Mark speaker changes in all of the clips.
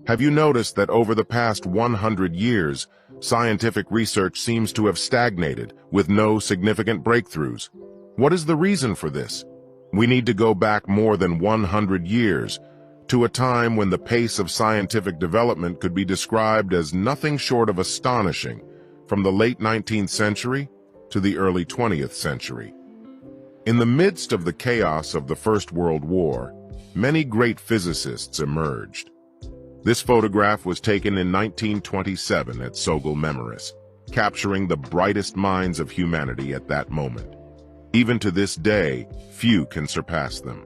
Speaker 1: Have you noticed that over the past 100 years, scientific research seems to have stagnated, with no significant breakthroughs? What is the reason for this? We need to go back more than 100 years, to a time when the pace of scientific development could be described as nothing short of astonishing, from the late 19th century to the early 20th century. In the midst of the chaos of the First World War, many great physicists emerged. This photograph was taken in 1927 at Sogol Memoris, capturing the brightest minds of humanity at that moment. Even to this day, few can surpass them.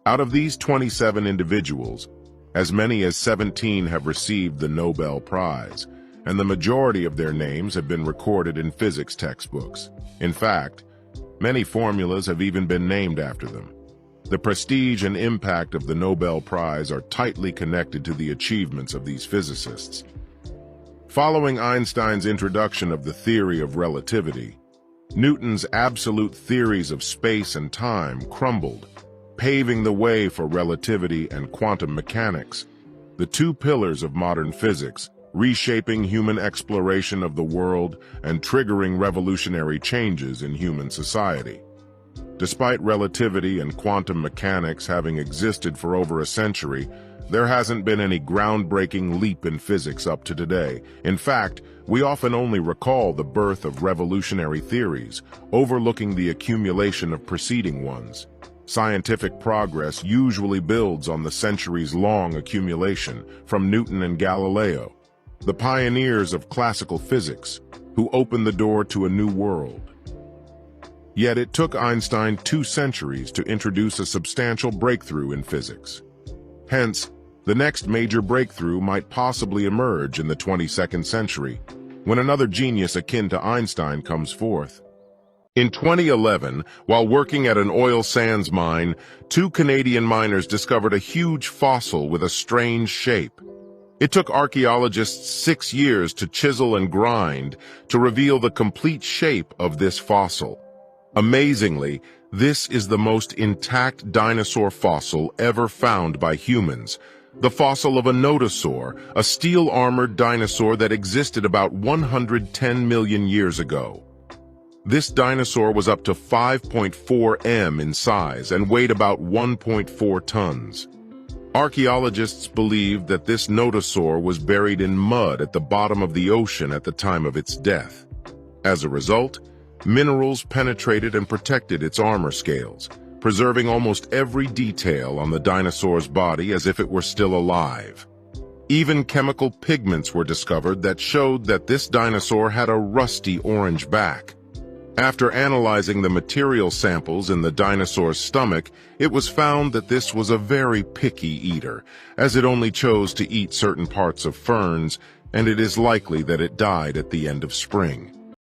Speaker 1: Out of these 27 individuals, as many as 17 have received the Nobel Prize, and the majority of their names have been recorded in physics textbooks. In fact, many formulas have even been named after them. The prestige and impact of the Nobel Prize are tightly connected to the achievements of these physicists. Following Einstein's introduction of the theory of relativity, Newton's absolute theories of space and time crumbled, paving the way for relativity and quantum mechanics, the two pillars of modern physics, reshaping human exploration of the world and triggering revolutionary changes in human society. Despite relativity and quantum mechanics having existed for over a century, there hasn't been any groundbreaking leap in physics up to today. In fact, we often only recall the birth of revolutionary theories, overlooking the accumulation of preceding ones. Scientific progress usually builds on the centuries-long accumulation from Newton and Galileo, the pioneers of classical physics, who opened the door to a new world. Yet it took Einstein 2 centuries to introduce a substantial breakthrough in physics. Hence, the next major breakthrough might possibly emerge in the 22nd century, when another genius akin to Einstein comes forth. In 2011, while working at an oil sands mine, 2 Canadian miners discovered a huge fossil with a strange shape. It took archaeologists 6 years to chisel and grind to reveal the complete shape of this fossil. Amazingly, this is the most intact dinosaur fossil ever found by humans, the fossil of a nodosaur, a steel-armored dinosaur that existed about 110 million years ago. This dinosaur was up to 5.4 m in size and weighed about 1.4 tons. Archaeologists believe that this nodosaur was buried in mud at the bottom of the ocean at the time of its death. As a result, minerals penetrated and protected its armor scales, preserving almost every detail on the dinosaur's body as if it were still alive. Even chemical pigments were discovered that showed that this dinosaur had a rusty orange back. After analyzing the material samples in the dinosaur's stomach, it was found that this was a very picky eater, as it only chose to eat certain parts of ferns, and it is likely that it died at the end of spring.